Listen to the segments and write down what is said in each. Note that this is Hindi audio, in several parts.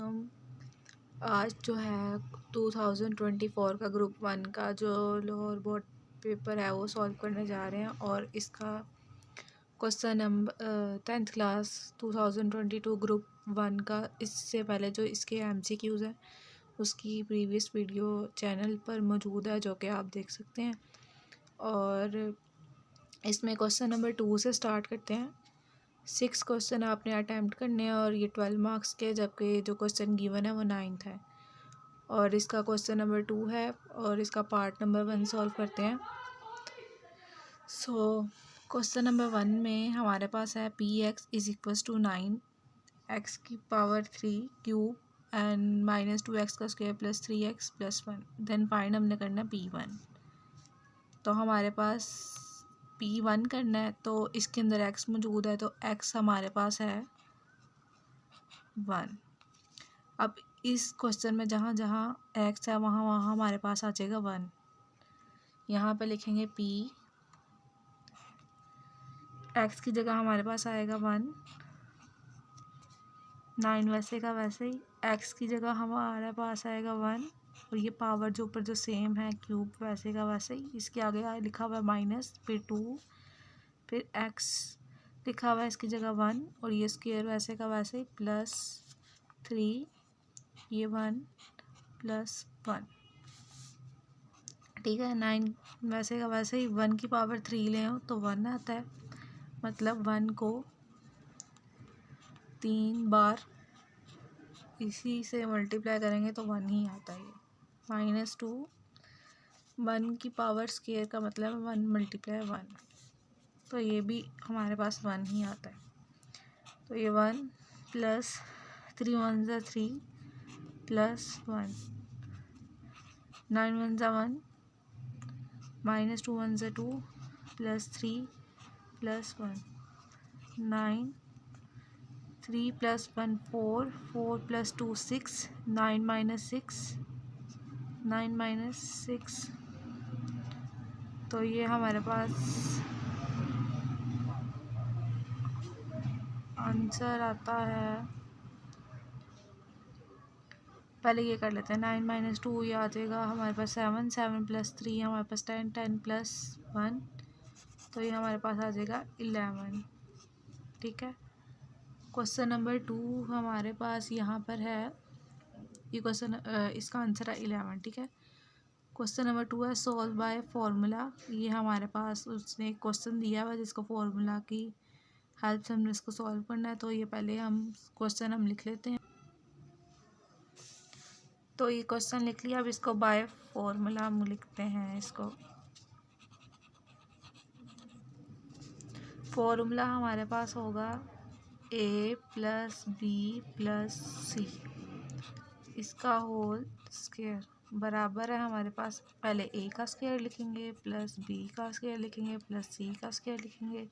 हम आज जो है 2024 का ग्रुप 1 का जो लाहौर बोर्ड पेपर है वो सॉल्व करने जा रहे हैं और इसका question number 10th class 2022 group 1 का इससे पहले जो इसके MCQs हैं उसकी प्रीवियस वीडियो चैनल पर मौजूद है जो कि आप देख सकते हैं। और इसमें क्वेश्चन नंबर 2 से स्टार्ट करते हैं। 6 क्वेश्चन आपने अटैम्प्ट करने हैं और ये 12 मार्क्स के, जबकि जो क्वेश्चन गिवन है वो 9th है। और इसका क्वेश्चन नंबर 2 है और इसका पार्ट नंबर 1 सॉल्व करते हैं। क्वेश्चन नंबर 1 में हमारे पास है px = 9 x की पावर 3 क्यूब एंड -2x का square plus 3x plus 1। Then find हमने करना है p1। तो हमारे पास p1 करना है, तो इसके अंदर x मौजूद है तो x हमारे पास है 1। अब इस क्वेश्चन में जहाँ जहाँ x है वहाँ वहाँ हमारे पास आ जाएगा 1। यहाँ पे लिखेंगे p, x की जगह हमारे पास आएगा 1, 9 वैसे का वैसे ही, x की जगह हमारे पास आएगा 1 और ये पावर जो ऊपर जो सेम है क्यूब वैसे का वैसे ही। इसके आगे लिखा हुआ है माइनस, फिर 2, फिर x लिखा हुआ है इसकी जगह 1 और ये स्क्वायर वैसे का वैसे ही प्लस 3, ये 1 प्लस 1। ठीक है, 9 वैसे का वैसे ही, 1 की पावर 3 ले हो तो 1 आता है, मतलब 1 को 3 बार इसी से मल्टीप्लाई करेंगे तो 1 ही आता है। -2, 1 की पावर स्क्वायर का मतलब 1 × 1, तो ये भी हमारे पास 1 ही आता है। तो ये 1 प्लस 3 1 ज़ा 3 प्लस 1, 9 1 ज़ा 1, -2 1 ज़ा 2 प्लस 3 प्लस 1, 9, 3 प्लस 1 4, 4 प्लस 2 6, 9 - 6, 9 - 6। तो ये हमारे पास आंसर आता है, पहले ये कर लेते हैं, 9 - 2 ये आ जाएगा हमारे पास 7, 7 प्लस 3 हमारे पास 10, 10 प्लस 1 तो ये हमारे पास आ जाएगा 11। ठीक है, क्वेश्चन नंबर 2 हमारे पास यहाँ पर है, ये क्वेश्चन इसका आंसर है 11। ठीक है, क्वेश्चन नंबर 2 है सॉल्व बाय फार्मूला। ये हमारे पास उसने एक क्वेश्चन दिया हुआ जिसको फार्मूला की हेल्प से हमने इसको सॉल्व करना है। तो ये पहले हम क्वेश्चन लिख लेते हैं। तो ये क्वेश्चन लिख लिया, अब इसको बाय फार्मूला हम लिखते हैं। इसको फार्मूला हमारे पास होगा a + b + c, इसका होल स्क्वायर बराबर है हमारे पास, पहले a का स्क्वायर लिखेंगे प्लस b का स्क्वायर लिखेंगे प्लस c का स्क्वायर लिखेंगे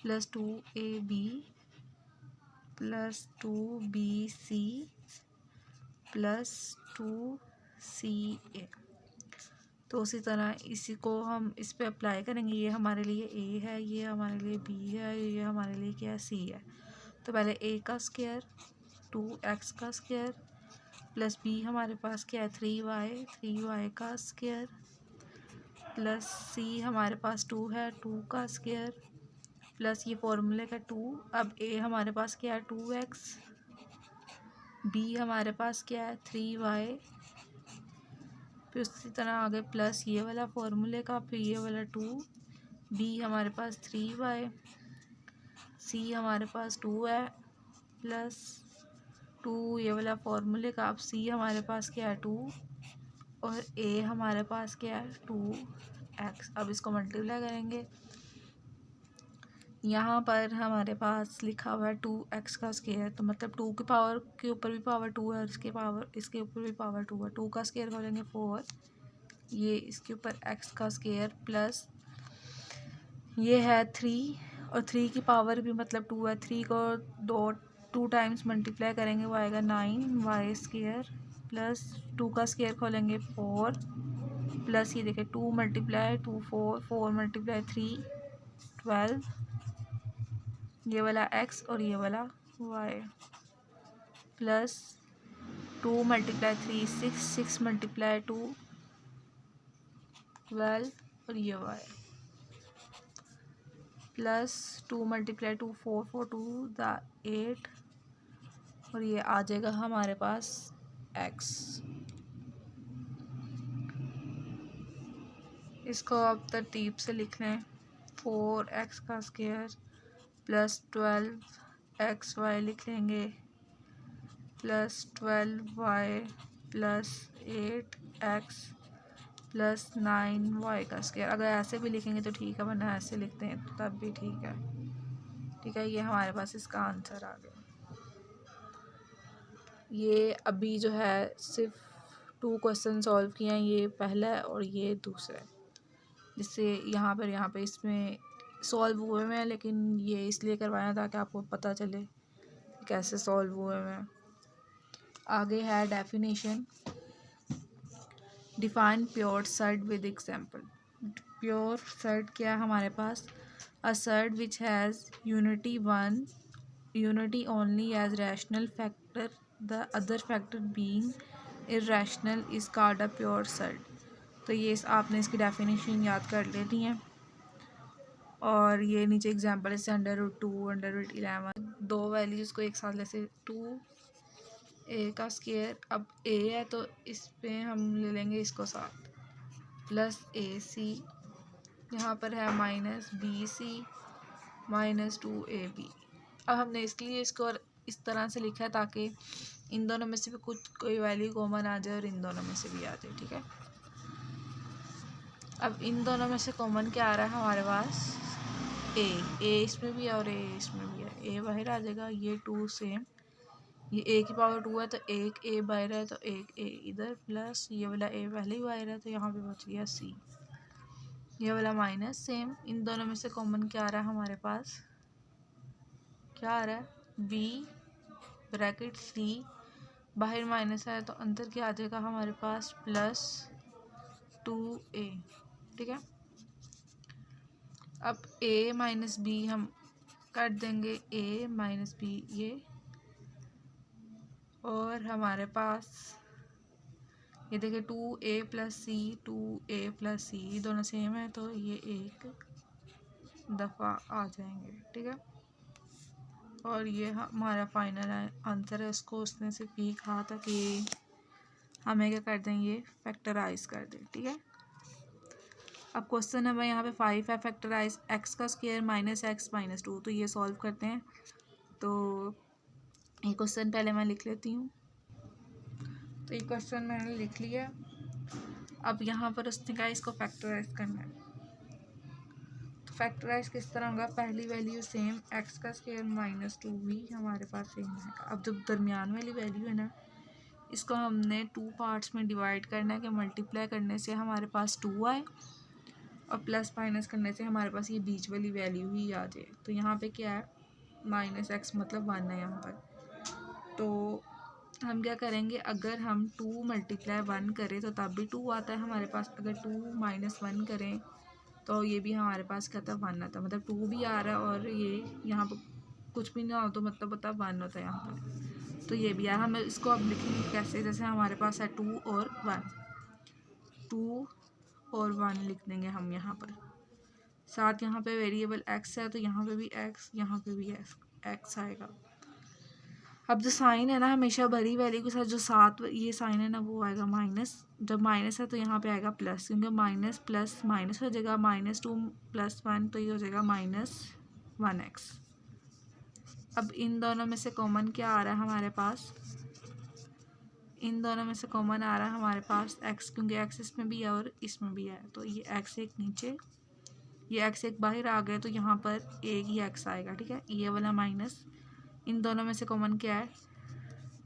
plus 2ab plus 2bc plus 2ca। तो उसी तरह इसी को हम इस पे अप्लाई करेंगे। ये हमारे लिए a है, ये हमारे लिए b है, ये हमारे लिए क्या है, c है। तो पहले a का स्क्वायर 2x का स्क्वायर प्लस b हमारे पास क्या है 3y, 3y का स्क्वायर प्लस c हमारे पास 2 है, 2 का स्क्वायर प्लस ये फॉर्मूले का 2। अब a हमारे पास क्या है 2x, b हमारे पास क्या है 3y, फिर उसी तरह आगे प्लस ये वाला फॉर्मूले का, फिर ये वाला 2, b हमारे पास 3y, c हमारे पास 2 है प्लस 2 ये वाला फॉर्मूले का, अब c हमारे पास क्या है 2 और a हमारे पास क्या है 2x। अब इसको मल्टीप्लाई करेंगे, यहाँ पर हमारे पास लिखा हुआ है 2x का स्क्वायर, तो मतलब 2 की पावर के ऊपर भी पावर 2 है और इसके ऊपर भी पावर 2 है। 2 का स्क्वायर करेंगे 4, ये इसके ऊपर x का स्क्वायर प्लस ये है 3 और 3 की पावर भी मतलब 2 है, 3 को 2 टाइम्स मल्टीप्लाई करेंगे वो आएगा 9y स्क्वायर प्लस 2 का स्क्वायर खोलेंगे 4 प्लस ये देखिए 2 × 2 4, 4 × 3 12, ये वाला x और ये वाला y प्लस 2 मल्टीप्लाई 3 6, 6 मल्टीप्लाई 2 12 और ये y प्लस 2 मल्टीप्लाई 2 4 4 2 द 8 और ये आ जाएगा हमारे पास x। इसको अब तरतीब से लिख लें। 4x का स्क्वायर प्लस 12xy लिख लेंगे plus 12y plus 8x plus 9y का स्क्वायर। अगर ऐसे भी लिखेंगे तो ठीक है, वरना ऐसे लिखते हैं तो तब भी ठीक है। ठीक है, ये हमारे पास इसका आंसर आ गया। ये अभी जो है सिर्फ 2 क्वेश्चन सॉल्व किए हैं, ये पहला है और ये दूसरा है, जिससे यहाँ पे इसमें सॉल्व हुए हुए हैं, लेकिन ये इसलिए करवाया ताकि आपको पता चले कैसे सॉल्व हुए हुए हैं। आगे है definition. Define pure set with example. Pure set क्या है हमारे पास? A set which has unity only as rational factor, the other factor being irrational is called a pure set. तो ये आपने इसकी डेफिनेशन याद कर लेनी है। और ये नीचे एग्जांपल है, √2 √11 दो वैल्यूज़ को एक साथ जैसे 2a का स्क्वायर। अब a है तो इस पे हम ले लेंगे इसको साथ प्लस AC, यहाँ पर है माइनस BC माइनस 2AB। अब हमने इसलिए इसको इस तरह से लिखा है ताकि इन दोनों में से भी कोई वैल्यू कॉमन आ जाए और इन दोनों में से भी आ जाए। ठीक है, अब इन दोनों में से कॉमन क्या आ रहा है हमारे पास? a इसमें भी है और a इसमें भी है। a बाहर आ जाएगा, ये 2 सेम, ये a की पावर 2 है तो एक a बाहर है तो एक a इधर, प्लस ये वाला a पहले ही बाहर है तो यहाँ पे बच गया c, ये वाला माइनस सेम। इन दोनों में से कॉमन क्या आ रहा है हमारे पास? क्या आ रहा है? b ब्रैकेट c, बाहर माइनस है तो अंदर क्या आ जाएगा हमारे पास? Plus 2a। ठीक है, अब a माइनस b हम कर देंगे, a माइनस b ये, और हमारे पास ये देखिए 2a plus c 2a plus c दोनों सेम है तो ये एक दफ़ा आ जाएंगे। ठीक है, और ये हमारा फाइनल आंसर है। उसको उसने सिर्फ ये कहा था कि हमें क्या कर दें, ये फैक्टराइज कर दें। ठीक है, अब क्वेश्चन नंबर यहाँ पे 5 है, फैक्टराइज x का स्क्वायर माइनस x माइनस 2। तो ये सॉल्व करते हैं। तो ये क्वेश्चन पहले मैं लिख लेती हूँ। तो ये क्वेश्चन मैंने लिख लिया। अब यहाँ पर उसने कहा इसको फैक्टराइज करना है। तो फैक्टराइज किस तरह होगा? पहली वैल्यू सेम, x का स्क्वायर माइनस 2 भी हमारे पास सेम है। अब जो दरमियान वाली वैल्यू है ना, इसको हमने 2 पार्ट्स में डिवाइड करना है कि मल्टीप्लाई करने से हमारे पास 2 आए और प्लस माइनस करने से हमारे पास ये बीच वाली वैल्यू ही आ जाए। तो यहाँ पे क्या है? माइनस x मतलब 1 है यहाँ पर। तो हम क्या करेंगे, अगर हम 2 मल्टीप्लाई 1 करें तो तब भी 2 आता है हमारे पास। अगर 2 माइनस 1 करें तो ये भी हमारे पास क्या था? 1 आता है। मतलब 2 भी आ रहा है और ये यहाँ पर कुछ भी ना हो तो मतलब होता 1 होता है यहाँ पर। तो ये भी है। हम इसको अब लिखेंगे कैसे? जैसे हमारे पास है 2 और 1, 2 और 1 लिख देंगे हम यहाँ पर। साथ यहाँ पे वेरिएबल x है तो यहाँ पे भी x, यहाँ पे भी x आएगा। अब जो साइन है ना, हमेशा बड़ी वैल्यू के साथ जो साथ ये साइन है ना वो आएगा माइनस। जब माइनस है तो यहाँ पे आएगा प्लस, क्योंकि माइनस प्लस माइनस हो जाएगा। -2 + 1 तो ये हो जाएगा -1x। अब इन दोनों में से कॉमन क्या आ रहा है हमारे पास? इन दोनों में से कॉमन आ रहा है हमारे पास x, क्योंकि x इसमें भी है और इसमें भी है। तो ये x एक नीचे, ये x एक बाहर आ गया तो यहाँ पर एक ही x आएगा। ठीक है, ये वाला माइनस। इन दोनों में से कॉमन क्या है?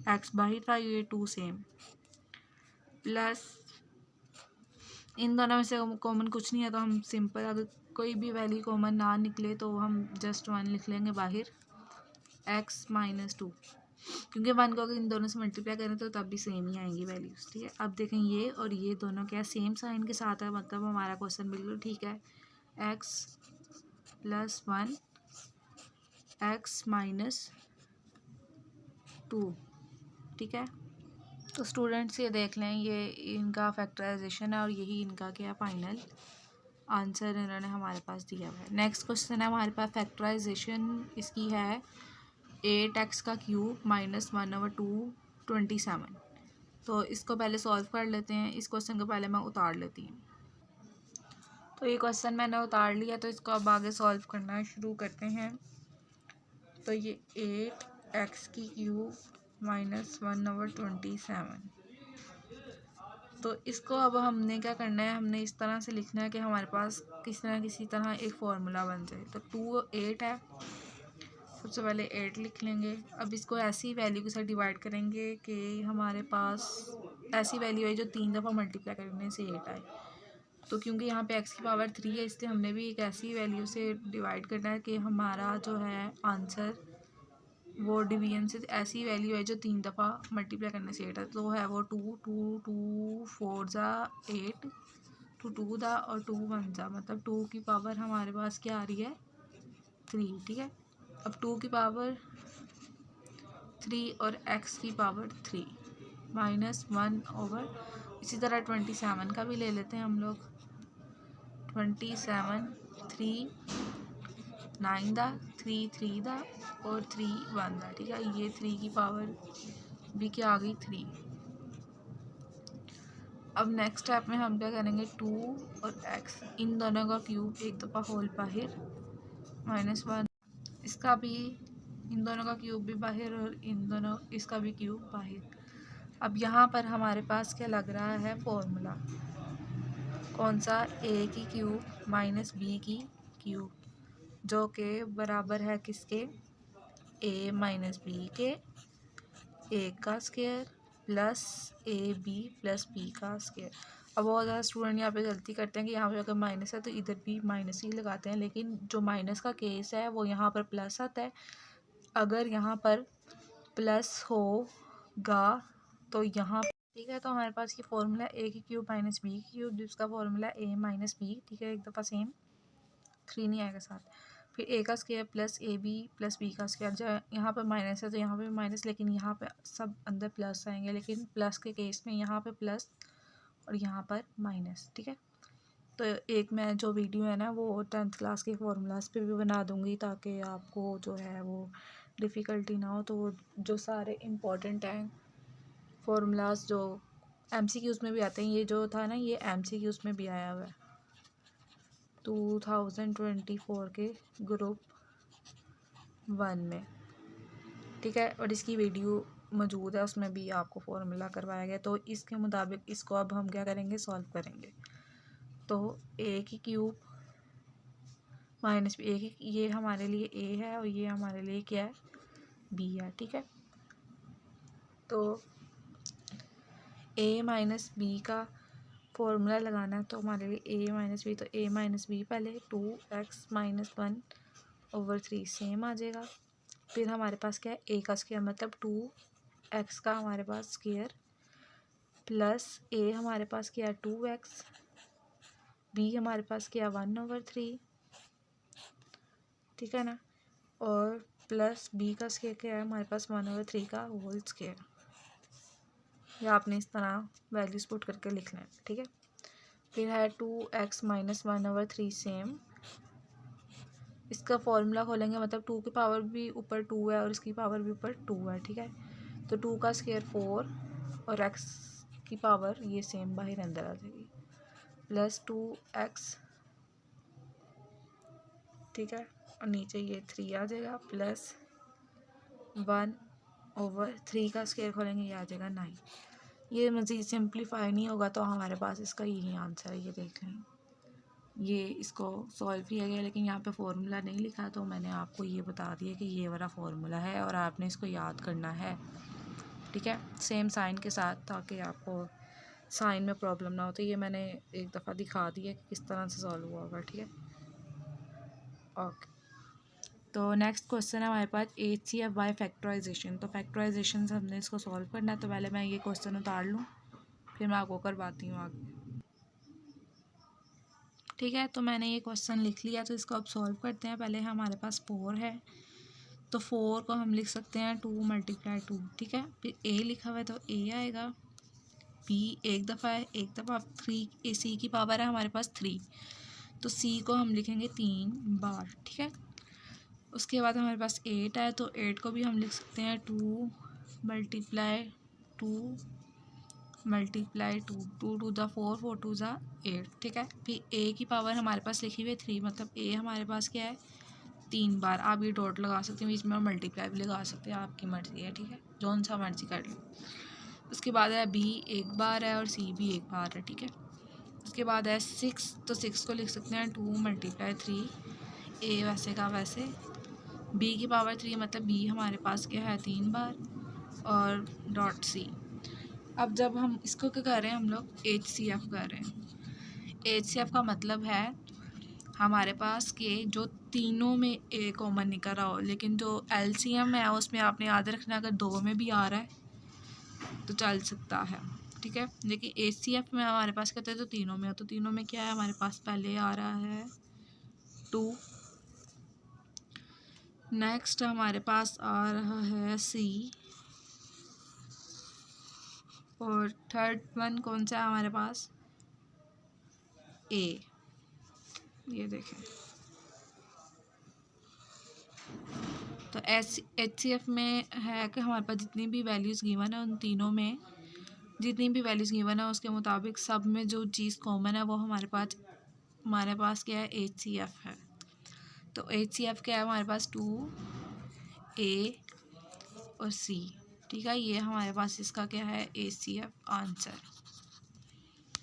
x बाहर था, ये 2 सेम, प्लस इन दोनों में से कॉमन कुछ नहीं है तो हम सिंपल, अगर कोई भी वैल्यू कॉमन ना निकले तो हम जस्ट 1 लिख लेंगे बाहर, x माइनस 2, क्योंकि 1 को अगर इन दोनों से मल्टीप्लाई करें तो तब भी सेम ही आएंगी वैल्यूज़। ठीक है, अब देखें ये और ये दोनों क्या सेम साइन के साथ है, मतलब हमारा क्वेश्चन बिल्कुल ठीक है। x + 1 x minus 2। ठीक है, तो स्टूडेंट्स ये देख लें, ये इनका फैक्टराइजेशन है और यही इनका क्या फाइनल आंसर इन्होंने हमारे पास दिया हुआ है। नेक्स्ट क्वेश्चन है हमारे पास फैक्टराइजेशन इसकी है 8x का क्यूब माइनस 1/2 27। तो इसको पहले सॉल्व कर लेते हैं। इस क्वेश्चन को पहले मैं उतार लेती हूँ। तो ये क्वेश्चन मैंने उतार लिया, तो इसको अब आगे सॉल्व करना शुरू करते हैं। तो ये 8x की क्यूब माइनस 1/27। तो इसको अब हमने क्या करना है, हमने इस तरह से लिखना है कि हमारे पास किसी तरह एक फार्मूला बन जाए। तो 8 है, सबसे पहले 8 लिख लेंगे। अब इसको ऐसी वैल्यू के साथ डिवाइड करेंगे कि हमारे पास ऐसी वैल्यू है जो 3 दफ़ा मल्टीप्लाई करने से 8 आए। तो क्योंकि यहाँ पे x की पावर 3 है, इसलिए हमने भी एक ऐसी वैल्यू से डिवाइड करना है कि हमारा जो है आंसर वो डिवीजन से ऐसी वैल्यू है जो 3 दफ़ा मल्टीप्लाई करने से 8 है। तो है वो 2 4 ज़ा 8, 2 दा और 2 1 ज़ा, मतलब 2 की पावर हमारे पास क्या आ रही है 3। ठीक है, अब 2 की पावर 3 और x की पावर 3 माइनस 1/, इसी तरह 27 का भी ले लेते हैं हम लोग। 27 3 9 दा, 3 3 दा और 3 1 दा। ठीक है, ये 3 की पावर भी क्या आ गई 3। अब नेक्स्ट स्टेप में हम क्या करेंगे, 2 और x इन दोनों का क्यूब एक दफ़ा होल बाहर माइनस 1, इसका भी इन दोनों का क्यूब भी बाहर और इन दोनों इसका भी क्यूब बाहर। अब यहाँ पर हमारे पास क्या लग रहा है फॉर्मूला, कौन सा, a की क्यूब माइनस b की क्यूब, जो कि बराबर है किसके, a माइनस b के a का square plus ab plus b का स्क्वायर। अब बहुत ज़्यादा स्टूडेंट यहाँ पे गलती करते हैं कि यहाँ पे अगर माइनस है तो इधर भी माइनस ही लगाते हैं, लेकिन जो माइनस का केस है वो यहाँ पर प्लस आता है। अगर यहाँ पर प्लस होगा तो यहाँ, ठीक है, तो हमारे पास ये फॉर्मूला ए की क्यूब माइनस बी की क्यूब, जिसका फॉर्मूला ए माइनस बी। ठीक है, एक दफ़ा सेम 3 नहीं आएगा साथ, फिर ए का square plus A B plus B का स्क्वायर। जो यहाँ पर माइनस है तो यहाँ पे माइनस, लेकिन यहाँ पे सब अंदर प्लस आएंगे, लेकिन प्लस के केस में यहाँ पे प्लस और यहाँ पर माइनस। ठीक है, तो एक मैं जो वीडियो है ना वो 10th क्लास के फार्मूलाज पे भी बना दूँगी, ताकि आपको जो है वो डिफ़िकल्टी ना हो। तो जो सारे इम्पोर्टेंट हैं फार्मूलाज जो MCQs में भी आते हैं, ये जो था ना ये MCQs में भी आया हुआ है 2024 के ग्रुप 1 में। ठीक है, और इसकी वीडियो मौजूद है, उसमें भी आपको फॉर्मूला करवाया गया। तो इसके मुताबिक इसको अब हम क्या करेंगे, सॉल्व करेंगे। तो a की क्यूब माइनस बी, ये हमारे लिए a है और ये हमारे लिए क्या है, b है। ठीक है, तो a माइनस बी का फॉर्मूला लगाना है, तो हमारे लिए a माइनस बी, तो a माइनस बी पहले 2x माइनस 1/3 सेम आ जाएगा। फिर हमारे पास क्या है, a का स्क्वायर मतलब 2x का हमारे पास स्क्वायर प्लस a हमारे पास क्या है 2x, b हमारे पास क्या है 1/3। ठीक है ना, और प्लस b का स्क्वायर क्या है हमारे पास 1/3 का होल स्क्वायर। या आपने इस तरह वैल्यूज पुट करके लिखना है। ठीक है, फिर है 2x माइनस 1/3 सेम, इसका फॉर्मूला खोलेंगे मतलब 2 की पावर भी ऊपर 2 है और इसकी पावर भी ऊपर 2 है। ठीक है, तो 2 का स्क्वायर 4 और x की पावर ये सेम बाहर अंदर आ जाएगी प्लस 2x। ठीक है, और नीचे ये 3 आ जाएगा प्लस 1/3 का स्क्वायर खोलेंगे, ये आ जाएगा 9। ये मज़ीद सिंप्लीफाई नहीं होगा तो हमारे पास इसका यही आंसर है। ये देख लें, ये इसको सॉल्व किया गया, लेकिन यहाँ पे फॉर्मूला नहीं लिखा, तो मैंने आपको ये बता दिया कि ये वाला फॉर्मूला है और आपने इसको याद करना है। ठीक है, सेम साइन के साथ, ताकि आपको साइन में प्रॉब्लम ना हो। तो ये मैंने एक दफ़ा दिखा दिया कि किस तरह से सॉल्व हुआ होगा। ठीक है, ओके। तो नेक्स्ट क्वेश्चन है हमारे पास HCF फैक्टराइजेशन। तो फैक्टराइजेशन से हमने इसको सॉल्व करना है। तो पहले मैं ये क्वेश्चन उतार लूँ, फिर मैं आपको करवाती हूँ आगे। ठीक है, तो मैंने ये क्वेश्चन लिख लिया, तो इसको अब सॉल्व करते हैं। पहले हमारे पास 4 है, तो 4 को हम लिख सकते हैं 2 × 2, ठीक है। फिर a लिखा हुआ है तो a आएगा, b एक दफ़ा है, एक दफ़ा 3 c की पावर है हमारे पास 3, तो c को हम लिखेंगे 3 बार, ठीक है। उसके बाद हमारे पास 8 है, तो 8 को भी हम लिख सकते हैं 2 × 2 × 2, 2 2 ज़ा 4, 4 2 ज़ा 8, ठीक है। फिर a की पावर हमारे पास लिखी हुई है 3, मतलब a हमारे पास क्या है 3 बार। आप ये डॉट लगा सकते हैं बीच में और मल्टीप्लाई भी लगा सकते हैं, आपकी मर्ज़ी है, ठीक है, जौन सा मर्ज़ी कर लो। उसके बाद है b एक बार है और c भी एक बार है, ठीक है। उसके बाद है 6, तो 6 को लिख सकते हैं 2 × 3, a वैसे का वैसे, b की पावर 3 मतलब b हमारे पास क्या है 3 बार और डॉट c। अब जब हम इसको क्या कर रहे हैं, हम लोग HCF कर रहे हैं। HCF का मतलब है हमारे पास के जो तीनों में a कॉमन निकल रहा हो, लेकिन जो LCM है उसमें आपने याद रखना अगर 2 में भी आ रहा है तो चल सकता है, ठीक है। लेकिन HCF में हमारे पास कहते हैं तो तीनों में हो, तो तीनों में क्या है हमारे पास पहले आ रहा है 2, नेक्स्ट हमारे पास आ रहा है C, और थर्ड वन कौन सा है हमारे पास A। ये देखें तो HCF में है कि हमारे पास जितनी भी वैल्यूज़ गिवन है उन तीनों में जितनी भी वैल्यूज़ गिवन है उसके मुताबिक सब में जो चीज़ कॉमन है वो हमारे पास क्या है HCF है। तो HCF क्या है हमारे पास 2A और C, ठीक है। ये हमारे पास इसका क्या है HCF आंसर।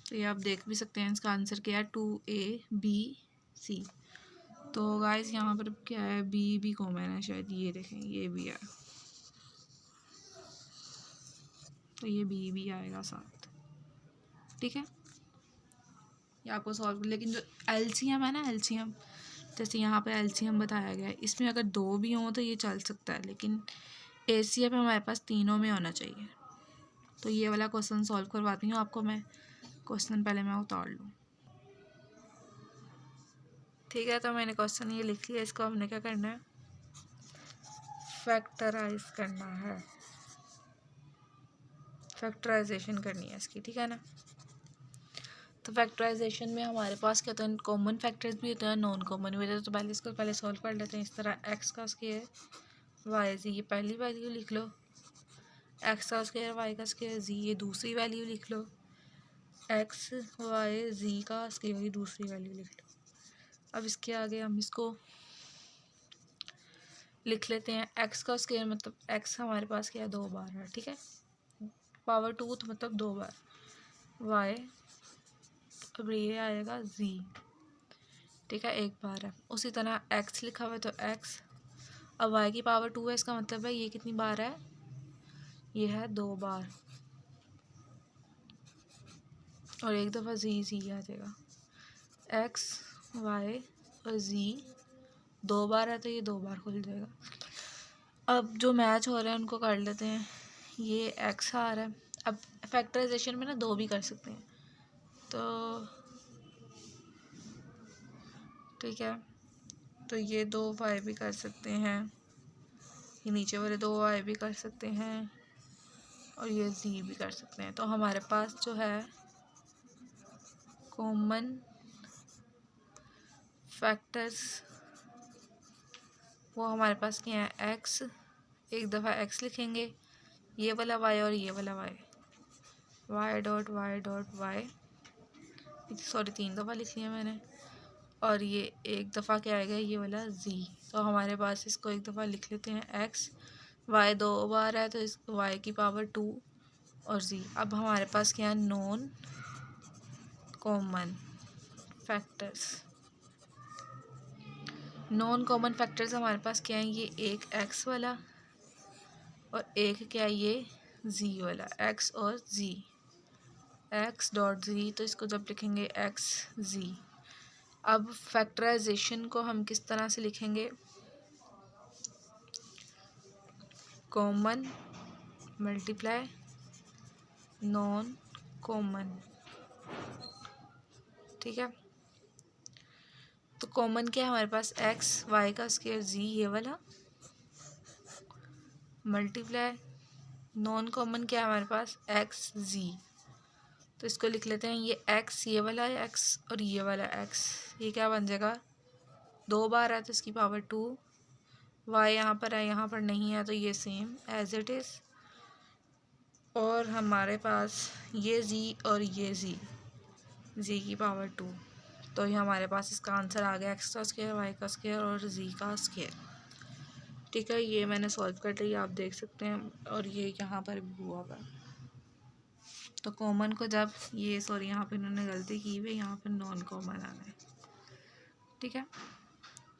तो ये आप देख भी सकते हैं इसका आंसर क्या है 2ABC। तो गाइस यहाँ पर क्या है B भी कॉमन है शायद, ये देखें ये भी है, तो ये B भी आएगा साथ, ठीक है। ये आपको सॉल्व, लेकिन जो LCM है ना LCM, जैसे यहाँ पे LCM बताया गया है इसमें अगर 2 भी हों तो ये चल सकता है, लेकिन HCF में हमारे पास तीनों में होना चाहिए। तो ये वाला क्वेश्चन सॉल्व करवाती हूँ आपको मैं, क्वेश्चन पहले मैं उतार लूँ, ठीक है। तो मैंने क्वेश्चन ये लिख लिया, इसको हमने क्या करना है फैक्टराइज करना है, फैक्टराइजेशन करनी है इसकी, ठीक है ना। तो फैक्टराइजेशन में हमारे पास क्या होता है कॉमन फैक्टर्स भी होते हैं, नॉन कॉमन भी होते हैं। तो पहले इसको सॉल्व कर लेते हैं। इस तरह x का स्क्वायर वाई जी, ये पहली वैल्यू लिख लो, x का स्क्वायर वाई का स्क्वायर जी, ये दूसरी वैल्यू लिख लो, x वाई जी का स्क्वायर ये दूसरी वैल्यू लिख लो। अब इसके आगे हम इसको लिख लेते हैं, x का स्क्वायर मतलब x हमारे पास क्या है 2 बार है, ठीक है, पावर 2 तो मतलब 2 बार, y अब ये आएगा z, ठीक है, 1 बार है। उसी तरह x लिखा हुआ है तो x, अब y की पावर 2 है, इसका मतलब है ये कितनी बार है, ये है 2 बार, और एक दफ़ा z आ जाएगा, x y और z 2 बार है तो ये 2 बार खुल जाएगा। अब जो मैच हो रहे हैं उनको कर लेते हैं, ये x आ रहा है। अब फैक्टराइजेशन में ना 2 भी कर सकते हैं, तो ठीक है, तो ये 2y भी कर सकते हैं, ये नीचे वाले 2y भी कर सकते हैं, और ये z भी कर सकते हैं। तो हमारे पास जो है कॉमन फैक्टर्स वो हमारे पास क्या है x, एक दफ़ा x लिखेंगे, ये वाला y और ये वाला y, y dot y, sorry 3 दफ़ा लिख लिया मैंने, और ये एक दफ़ा क्या आएगा ये वाला z। तो हमारे पास इसको एक दफ़ा लिख लेते हैं x, y 2 बार है तो इस y की पावर 2 और z। अब हमारे पास क्या है non common factors, non common factors हमारे पास क्या है, ये एक x वाला और एक क्या है ये z वाला, x और z, x डॉट z, तो इसको जब लिखेंगे x z। अब फैक्टराइजेशन को हम किस तरह से लिखेंगे, कॉमन मल्टीप्लाई नॉन कॉमन, ठीक है। तो कॉमन क्या है हमारे पास x y का स्क्वायर z ये वाला, मल्टीप्लाई नॉन कॉमन क्या है हमारे पास एक्स जी, तो इसको लिख लेते हैं ये एक्स, ये वाला एक्स और ये वाला एक्स, ये क्या बन जाएगा 2 बार है तो इसकी पावर 2, वाई यहाँ पर है यहाँ पर नहीं है तो ये सेम एज इट इज़, और हमारे पास ये जी और ये जी की पावर 2, तो ये हमारे पास इसका आंसर आ गया एक्स का स्क्वायर, वाई का स्क्वायर और जी का स्क्वायर। ठीक है, ये मैंने सॉल्व कर लिया, आप देख सकते हैं, और ये यहाँ पर भी हुआ हुआ। तो कॉमन को जब ये सॉरी यहाँ पे इन्होंने गलती की हुई, यहाँ पर नॉन कॉमन आना है। ठीक है,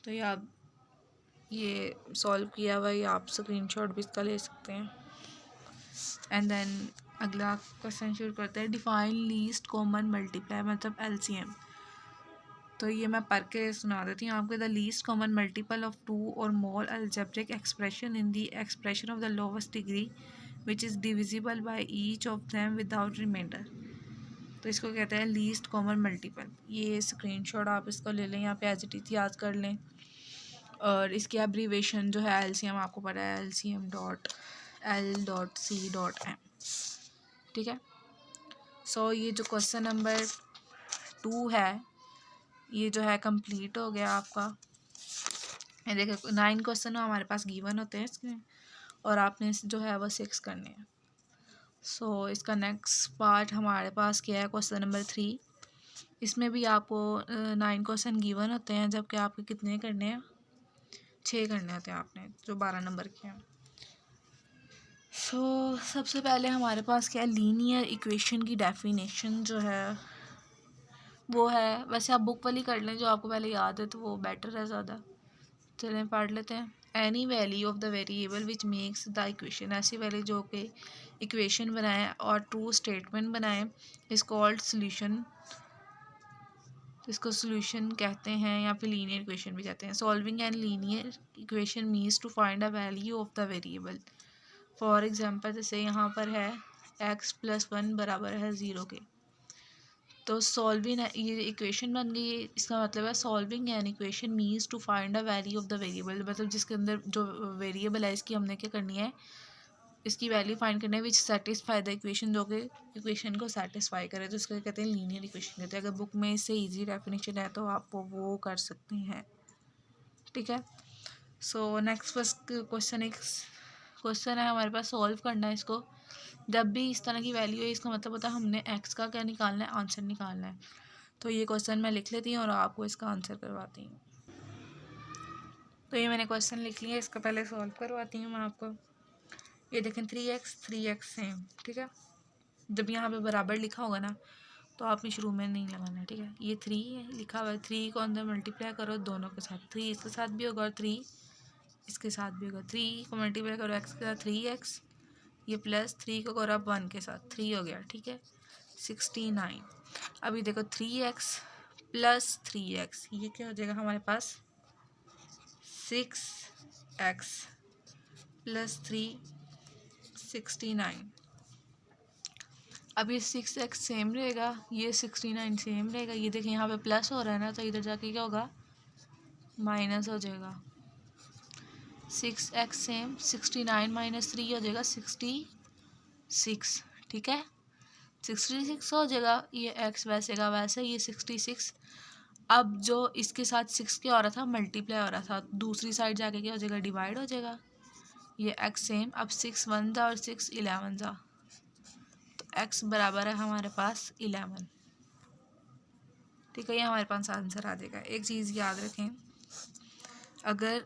तो ये आप ये सॉल्व किया हुआ, ये आप स्क्रीनशॉट भी इसका ले सकते हैं। एंड देन अगला क्वेश्चन शुरू करते हैं, डिफाइन लीस्ट कॉमन मल्टीप्लाई मतलब एलसीएम। तो ये मैं पढ़ के सुना देती हूँ आपको। The least common multiple of 2 और more algebraic expression in the expression of the lowest degree which is divisible by each of them without reminder. तो इसको कहते हैं लीस्ट कॉमन मल्टीपल। ये स्क्रीनशॉट आप इसको ले लें, यहाँ पे एज इट इज़ याद कर लें, और इसकी एब्रीवेशन जो है एलसीएम आपको पता है LCM.L.C.M। ठीक है, सो ये जो क्वेश्चन नंबर 2 है ये जो है कंप्लीट हो गया आपका। ये देखो 9 क्वेश्चन हमारे पास गिवन होते हैं इसमें, और आपने जो है वो 6 करने हैं। सो इसका नेक्स्ट पार्ट हमारे पास क्या है, क्वेश्चन नंबर 3। इसमें भी आपको 9 क्वेश्चन गिवन होते हैं, जबकि आपके कितने करने हैं, 6 करने होते हैं आपने, जो 12 नंबर के हैं। सो सबसे पहले हमारे पास क्या है, लीनियर इक्वेशन की डेफिनेशन जो है वो है, वैसे आप बुक वाली कर लें जो आपको पहले याद है तो वो बेटर है ज़्यादा। चलें पढ़ लेते हैं। Any value of the variable which makes the equation, ऐसी वैल्यू जो कि इक्वेशन बनाए और ट्रू स्टेटमेंट बनाए, इस कॉल्ड सोल्यूशन। इसको सोल्यूशन कहते हैं या फिर लीनियर इक्वेशन भी कहते हैं। Solving an linear equation means to find a value of the variable. For example जैसे यहाँ पर है x+1 बराबर है 0 के, तो सॉल्विंग ये इक्वेशन बन गई। इसका मतलब है solving an equation means to find a value of the variable, मतलब जिसके अंदर जो वेरिएबल है इसकी हमने क्या करनी है, इसकी वैल्यू फाइंड करनी है विच सेटिस्फाई द इक्वेशन, जो कि इक्वेशन को सेटिस्फाई करे, तो इसको कहते हैं लीनियर इक्वेशन कहते हैं। अगर बुक में इससे इजी डेफिनेशन है तो आप वो कर सकते हैं। ठीक है, सो नेक्स्ट फर्स्ट क्वेश्चन एक क्वेश्चन है हमारे पास, सॉल्व करना है इसको। जब भी इस तरह की वैल्यू है इसका मतलब होता है हमने एक्स का क्या निकालना है, आंसर निकालना है। तो ये क्वेश्चन मैं लिख लेती हूँ और आपको इसका आंसर करवाती हूँ। तो ये मैंने क्वेश्चन लिख लिया, इसका पहले सॉल्व करवाती हूँ मैं आपको। ये देखें 3x सेम। ठीक है, जब यहाँ पे बराबर लिखा होगा ना तो आपने शुरू में नहीं लगाना है। ठीक है, ये 3 है लिखा हुआ है, 3 को अंदर मल्टीप्लाई करो दोनों के साथ, 3 इसके साथ भी होगा और 3 इसके साथ भी होगा। 3 को मल्टीप्लाई करो x के साथ 3x, ये प्लस 3 को करो 1 के साथ, 3 हो गया। ठीक है, 69। अभी देखो 3x प्लस 3x, ये क्या हो जाएगा हमारे पास 6x प्लस 3 69। अब ये 6x सेम रहेगा, ये 69 सेम रहेगा। ये देखिए यहाँ पे प्लस हो रहा है ना, तो इधर जाके क्या होगा, माइनस हो जाएगा। 6x सेम, 69 माइनस 3 हो जाएगा 66। ठीक है, 66 हो जाएगा। ये x वैसे का वैसे, ये 66। अब जो इसके साथ 6 क्या हो रहा था, मल्टीप्लाई हो रहा था, दूसरी साइड जाके क्या हो जाएगा, डिवाइड हो जाएगा। ये x सेम, अब 6 1 जा और 6 11 जा, तो x बराबर है हमारे पास 11। ठीक है, ये हमारे पास आंसर आ जाएगा। एक चीज़ याद रखें, अगर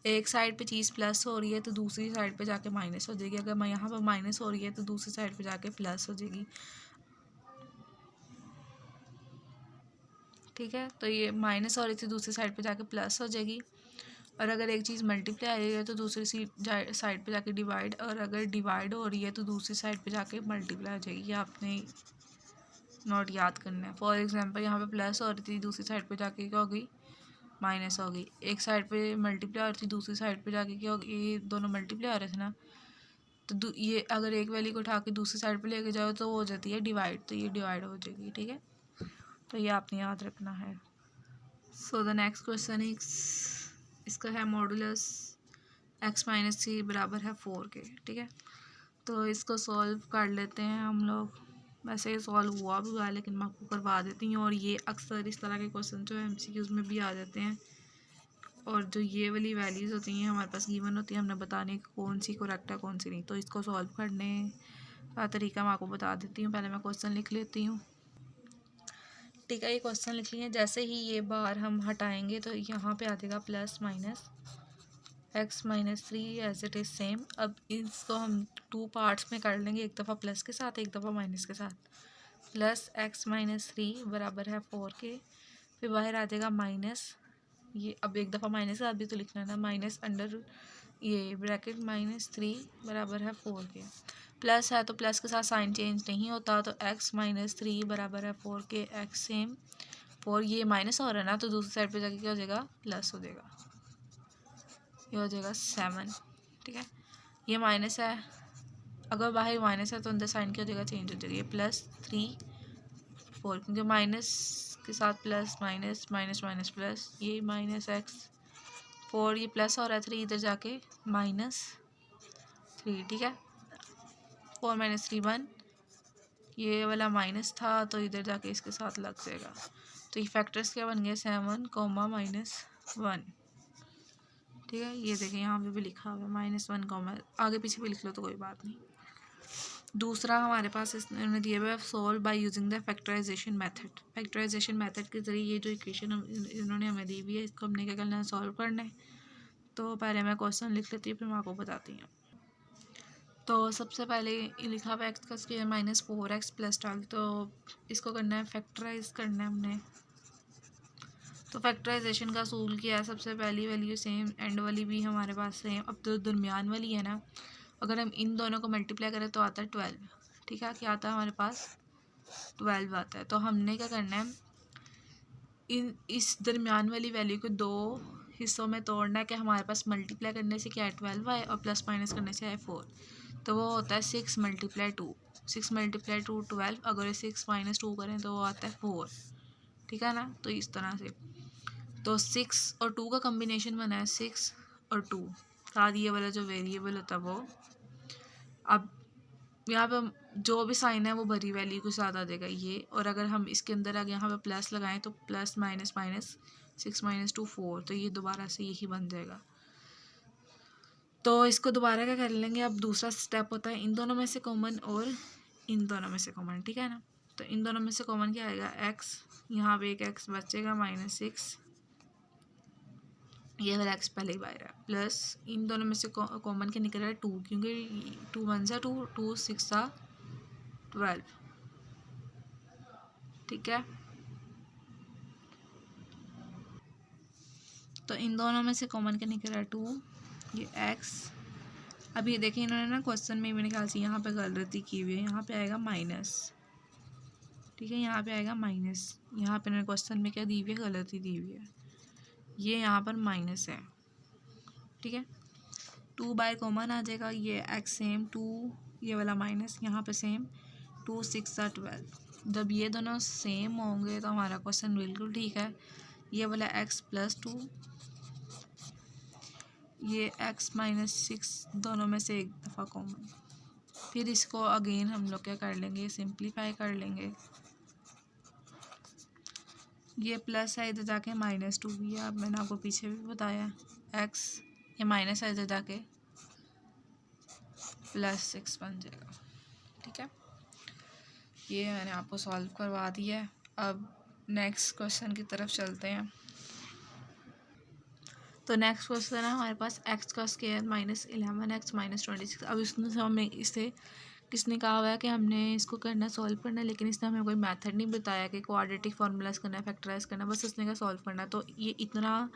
एक साइड पे चीज़ प्लस हो रही है तो दूसरी साइड पे जाके माइनस हो जाएगी। अगर मैं यहाँ पर माइनस हो रही है तो दूसरी साइड पे जाके प्लस हो जाएगी। ठीक है, तो ये माइनस हो रही थी दूसरी साइड पे जाके प्लस हो जाएगी। और अगर एक चीज़ मल्टीप्लाई आ रही है तो दूसरी साइड पे जाके डिवाइड, और अगर डिवाइड हो रही है तो दूसरी साइड पे जाके मल्टीप्लाई हो जाएगी। ये आपने नोट याद करना है। फॉर एग्जांपल यहाँ पे प्लस हो रही थी, दूसरी साइड पे जाके क्या होगी, माइनस हो गई। एक साइड पे मल्टीप्लाई हो रही थी, दूसरी साइड पे जाके क्या होगी, ये दोनों मल्टीप्लाई हो रहे थे ना, तो ये अगर एक वैल्यू को उठा के दूसरी साइड पे लेके जाओ तो वो हो जाती है डिवाइड, तो ये डिवाइड हो जाएगी। ठीक है, तो ये आपने याद रखना है। So the next question is, इसका है मॉडुलस x माइनस 3 बराबर है 4 के। ठीक है, तो इसको सॉल्व कर लेते हैं हम लोग। वैसे ये सॉल्व हुआ भी हुआ है लेकिन मैं आपको करवा देती हूँ। और ये अक्सर इस तरह के क्वेश्चन जो है MCQs में भी आ जाते हैं। और जो ये वाली वैल्यूज़ होती हैं हमारे पास गिवन होती है, हमने बताने कौन सी करेक्ट है कौन सी नहीं। तो इसको सॉल्व करने का तरीका मैं आपको बता देती हूँ। पहले मैं क्वेश्चन लिख लेती हूँ। ठीक है, ये क्वेश्चन लिख लिए। जैसे ही ये बार हम हटाएंगे तो यहाँ पे आ जाएगा plus minus x minus 3 as it is same. अब इसको हम 2 पार्ट्स में कर लेंगे, एक दफ़ा प्लस के साथ एक दफ़ा माइनस के साथ। प्लस x माइनस 3 बराबर है 4 के। फिर बाहर आ जाएगा माइनस, ये अब एक दफ़ा माइनस के साथ भी तो लिखना है ना, माइनस अंडर ये ब्रैकेट माइनस 3 बराबर है 4 के। प्लस है तो प्लस के साथ साइन चेंज नहीं होता, तो x माइनस 3 बराबर है 4 के। x सेम 4, ये माइनस हो रहा है ना तो दूसरी साइड पे जाके क्या हो जाएगा, प्लस हो जाएगा। ये हो जाएगा 7। ठीक है, ये माइनस है, अगर बाहर माइनस है तो अंदर साइन क्या हो जाएगा, चेंज हो जाएगा। ये प्लस 3 4, क्योंकि माइनस के साथ plus minus minus minus plus, ये माइनस x 4, ये प्लस हो रहा है 3 इधर जाके माइनस 3। ठीक है, 4 माइनस 3 1, ये वाला माइनस था तो इधर जाके इसके साथ लग जाएगा। तो ये फैक्टर्स क्या बन गए, 7 कोमा माइनस 1। ठीक है, ये देखें यहाँ पे भी लिखा हुआ है -1 कॉमा, आगे पीछे भी लिख लो तो कोई बात नहीं। दूसरा हमारे पास इसने दिया हुआ है solve by using the factorization method. Factorization method के ज़रिए ये जो इक्वेशन इन्होंने हमें दी हुई है इसको हमने क्या करना है, सॉल्व करना है। तो पहले मैं क्वेश्चन लिख लेती हूँ फिर मैं आपको बताती हूँ। तो सबसे पहले लिखा हुआ एक्स का स्क्वायर -4x + 12, तो इसको करना है फैक्टराइज करना है हमने। तो फैक्टराइजेशन का असूल क्या है, सबसे पहली वैल्यू सेम, एंड वाली भी हमारे पास सेम। अब तो दरमियान वाली है ना, अगर हम इन दोनों को मल्टीप्लाई करें तो आता है 12। ठीक है, क्या आता है हमारे पास, 12 आता है। तो हमने क्या करना है, इस दरमियान वाली वैल्यू को 2 हिस्सों में तोड़ना है कि हमारे पास मल्टीप्लाई करने से क्या है 12 आए और प्लस माइनस करने से है 4। तो वो होता है 6 × 2, 6 × 2 12। अगर 6 - 2 करें तो वो आता है 4। ठीक है ना, तो इस तरह से। तो 6 और 2 का कम्बिनेशन बना है 6 और 2, साथ ये वाला जो वेरिएबल होता है वो। अब यहाँ पे जो भी साइन है वो भरी वैल्यू के साथ आ जाएगा ये, और अगर हम इसके अंदर आगे यहाँ पे प्लस लगाएं तो प्लस माइनस माइनस 6 - 2 4, तो ये दोबारा से यही बन जाएगा। तो इसको दोबारा क्या कर लेंगे, अब दूसरा स्टेप होता है इन दोनों में से कॉमन और इन दोनों में से कॉमन। ठीक है ना, तो इन दोनों में से कॉमन क्या आएगा, x, यहाँ पे एक x बचेगा -6, ये वाला x पहले ही बाहर है, प्लस इन दोनों में से कॉमन क्या निकल रहा है 2, क्योंकि 2 1 सा 2, 2 6 सा 12। ठीक है, तो इन दोनों में से कॉमन क्या निकल रहा है 2, ये x। अब ये देखें इन्होंने ना क्वेश्चन में मेरे ख्याल से यहाँ पे गलती की हुई है, यहाँ पे आएगा माइनस। ठीक है, यहाँ पे आएगा माइनस, यहाँ पे इन्होंने क्वेश्चन में क्या दी हुई है, गलती दी हुई है, ये यहाँ पर माइनस है। ठीक है, 2 बाय कॉमन आ जाएगा, ये x सेम 2, ये वाला माइनस यहाँ पे सेम 2 6 सा 12। जब ये दोनों सेम होंगे तो हमारा क्वेश्चन बिल्कुल ठीक है। ये वाला x + 2, ये x -6, दोनों में से एक दफ़ा कॉमन। फिर इसको अगेन हम लोग क्या कर लेंगे, सिंप्लीफाई कर लेंगे। ये प्लस है इधर जाके -2 भी है, अब मैंने आपको पीछे भी बताया x, ये माइनस है इधर जाके +6 बन जाएगा। ठीक है, ये मैंने आपको सॉल्व करवा दिया है। अब नेक्स्ट क्वेश्चन की तरफ चलते हैं। तो नेक्स्ट क्वेश्चन है हमारे पास x का स्क्वायर -11x -26। अब इसमें हमें इसे किसने कहा हुआ है कि हमने इसको करना सॉल्व करना है, लेकिन इसने हमें कोई मेथड नहीं बताया कि क्वाड्रेटिक फार्मूलाज करना है, फैक्टराइज करना है, बस उसने का सॉल्व करना है। तो ये इतना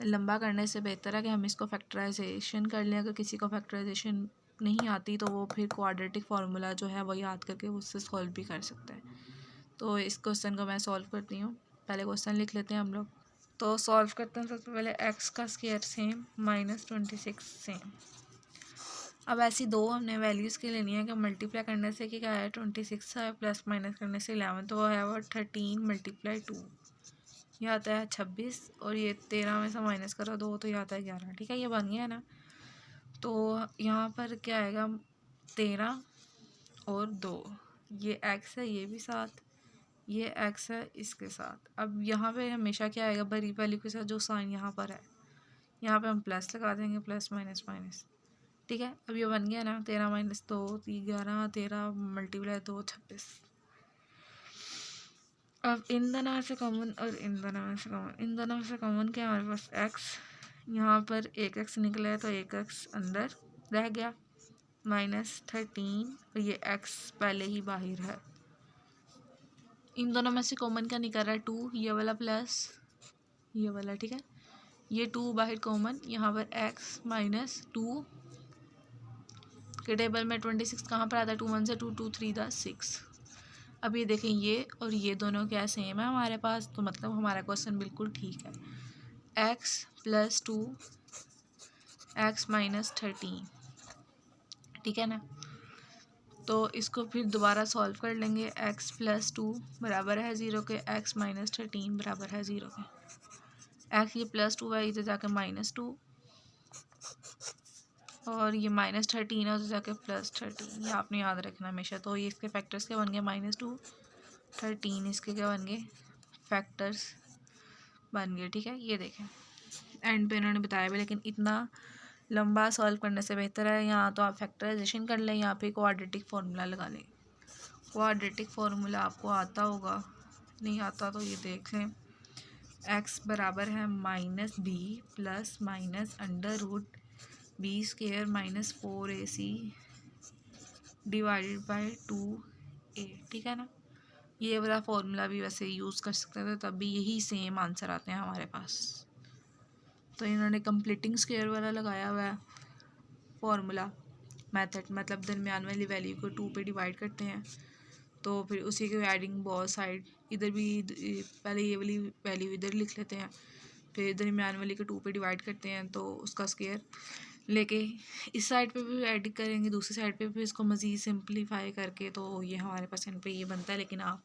लंबा करने से बेहतर है कि हम इसको फैक्टराइजेशन कर लें। अगर किसी को फैक्टराइजेशन नहीं आती तो वो फिर क्वाड्रेटिक फार्मूला जो है वो याद करके उससे सॉल्व भी कर सकता है। तो इस क्वेश्चन को मैं सॉल्व करती हूँ। पहले क्वेश्चन लिख लेते हैं हम लोग। तो सॉल्व करते हैं सबसे पहले x का स्क्वायर सेम -26 सेम। अब ऐसी दो हमने वैल्यूज़ की लेनी है कि मल्टीप्लाई करने से क्या है 26 है, प्लस माइनस करने से 11, तो वो है वो 13 × 2, ये आता है 26, और ये 13 में से माइनस करो 2 तो ये आता है 11। ठीक है, ये बन गया है ना। तो यहाँ पर क्या आएगा 13 और 2, ये x है, ये भी साथ, ये x है इसके साथ। अब यहाँ पे हमेशा क्या आएगा बड़ी वैल्यू के साथ जो साइन यहाँ पर है, यहाँ पे हम प्लस लगा देंगे, प्लस माइनस माइनस, ठीक है। अब ये बन गया ना 13 माइनस 2 11, 13 मल्टीप्लाई 2 26। अब इन दोनों से कॉमन और इन दोनों से कॉमन, इन दोनों से कॉमन क्या हमारे पास x, यहाँ पर एक x निकला है तो एक x अंदर रह गया, -13 और ये x पहले ही बाहर है। इन दोनों में से कॉमन क्या निकल रहा है 2, ये वाला प्लस ये वाला, ठीक है। ये 2 बाहर कॉमन, यहाँ पर x -2 के टेबल में 26 कहाँ पर आता है, 2 1 से 2 2 3 6। अब ये देखें ये और ये दोनों क्या सेम है हमारे पास, तो मतलब हमारा क्वेश्चन बिल्कुल ठीक है। x + 2 x -13, ठीक है ना। तो इसको फिर दोबारा सॉल्व कर लेंगे। x + 2 बराबर है 0 के, x -13 बराबर है 0 के। x ये +2 है, इधर जाके -2 और ये -13 है, उधर जाके +13, ये आपने याद रखना हमेशा। तो ये इसके फैक्टर्स क्या बन गए -2 13, इसके क्या बन गए फैक्टर्स बन गए, ठीक है। ये देखें एंड पे इन्होंने बताया भी, लेकिन इतना लंबा सॉल्व करने से बेहतर है यहाँ तो आप फैक्टराइजेशन कर लें, यहाँ पे क्वाड्रेटिक फार्मूला लगा लें। क्वाड्रेटिक फार्मूला आपको आता होगा, नहीं आता तो ये देख लें। x बराबर है -b plus minus √b² -4ac divided by 2a, ठीक है ना। ये वाला फार्मूला भी वैसे यूज़ कर सकते थे, तब भी यही सेम आंसर आते हैं हमारे पास। तो इन्होंने कंप्लीटिंग स्क्वायर वाला लगाया हुआ है फार्मूला मेथड, मतलब दरमियान वाली वैल्यू को 2 पे डिवाइड करते हैं तो फिर उसी के एडिंग बोथ साइड, इधर भी पहले ये वाली वैल्यू इधर लिख लेते हैं, फिर दरमियान वाली को 2 पे डिवाइड करते हैं तो उसका स्क्वायर लेके इस साइड पे भी ऐड करेंगे, दूसरी साइड पे भी इसको मज़ीद सिंपलीफाई करके, तो ये हमारे पास इन पे ये बनता है। लेकिन आप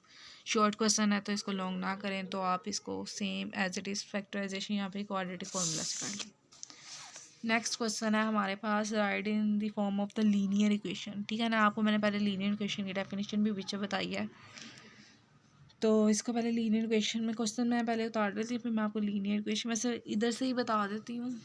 शॉर्ट क्वेश्चन है तो इसको लॉन्ग ना करें, तो आप इसको same as it is factorization यहाँ पे क्वाड्रेटिक फार्मूला से कर लें। नेक्स्ट क्वेश्चन है हमारे पास write in the form of the linear equation, ठीक है ना। आपको मैंने पहले लीनियर इक्वेशन की डेफिनेशन भी पीछे बताई है, तो इसको पहले लीनियर इक्वेशन में क्वेश्चन मैं पहले उतार देती हूँ, फिर मैं आपको लीनियर इक्वेशन वैसे इधर से ही बता देती हूँ,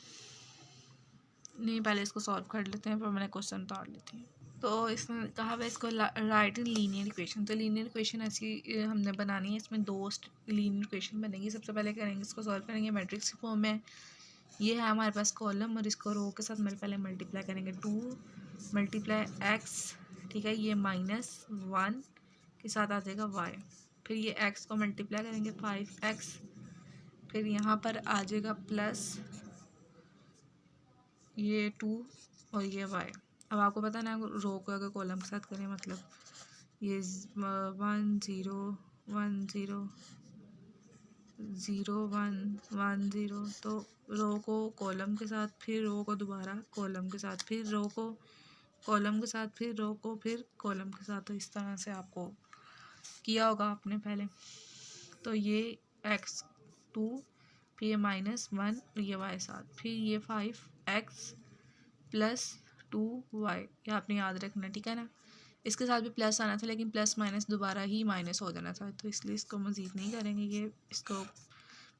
नहीं पहले इसको सॉल्व कर लेते हैं फिर मैंने क्वेश्चन उतार लेती हूँ। तो इसमें कहा हुआ इसको राइट इन लीनियर इक्वेशन, तो लीनियर इक्वेशन ऐसी हमने बनानी है, इसमें 2 लीनियर इक्वेशन बनेंगी। सबसे पहले करेंगे इसको सॉल्व करेंगे मैट्रिक्स की फॉर्म में, ये है हमारे पास कॉलम और इसको रो के साथ पहले मल्टीप्लाई करेंगे 2 × x, ठीक है। ये -1 के साथ आ जाएगा y, फिर ये x को मल्टीप्लाई करेंगे 5x, फिर यहाँ पर आ जाएगा प्लस ये 2 और ये y। अब आपको पता ना रो को अगर कॉलम के साथ करें मतलब ये 1 0 1 0 0 1 1 0, तो रो को कॉलम के साथ, फिर रो को दोबारा कॉलम के साथ, फिर रो को कॉलम के साथ, फिर रो को फिर कॉलम के साथ। तो इस तरह से आपको किया होगा आपने पहले। तो ये x2, फिर ये -1 और ये y साथ, फिर ये 5x + 2y, ये आपने याद रखना, ठीक है ना। इसके साथ भी प्लस आना था लेकिन प्लस माइनस दोबारा ही माइनस हो जाना था, तो इसलिए इसको मज़ीद नहीं करेंगे, ये इसको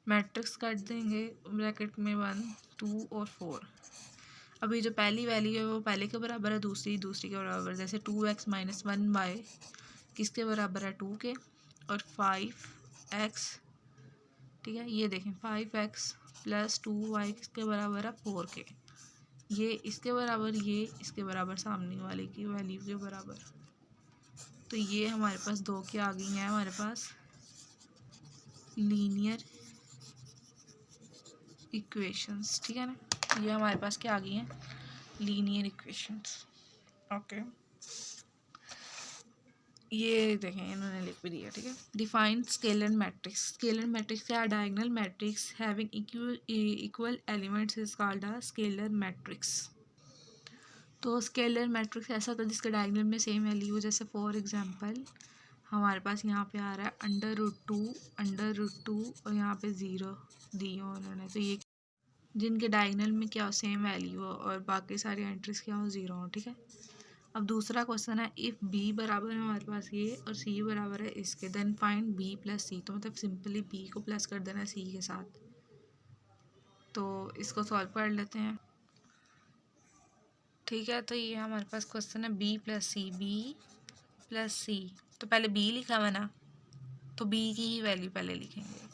मैट्रिक्स काट देंगे ब्रैकेट में 1 2 और 4। अभी जो पहली वैल्यू है वो पहले के बराबर है, दूसरी के बराबर, जैसे 2x - 1y किसके बराबर है 2 के, और 5x, ठीक है। ये देखें 5x + 2y किसके बराबर है 4 के, ये इसके बराबर, ये इसके बराबर, सामने वाले की वैल्यू के बराबर। तो ये हमारे पास 2 की आ गई हैं हमारे पास लीनियर इक्वेशंस, ठीक है ना। ये हमारे पास क्या आ गई हैं लीनियर इक्वेशंस, ओके। ये देखें इन्होंने लिख भी दिया, ठीक है। Define scalar matrix, scalar matrix क्या, diagonal matrix having equal elements is called a scalar matrix. तो स्केलर मैट्रिक्स ऐसा होता है जिसके डायगोनल में सेम वैल्यू हो, जैसे फॉर एग्जांपल हमारे पास यहाँ पे आ रहा है √2 और यहाँ पे 0 दी हो उन्होंने, तो ये जिनके डायगोनल में क्या हो सेम वैल्यू हो और बाकी सारी एंट्रीज क्या हो 0 हो, ठीक है। अब दूसरा क्वेश्चन है इफ़ बी बराबर है हमारे पास ये और सी बराबर है इसके, देन फाइंड बी प्लस सी। तो मतलब सिंपली बी को प्लस कर देना सी के साथ। तो इसको सॉल्व कर लेते हैं, ठीक है। तो ये हमारे पास क्वेश्चन है बी प्लस सी, बी प्लस सी। तो पहले बी लिखा हुआ ना, तो बी की ही वैल्यू पहले लिखेंगे।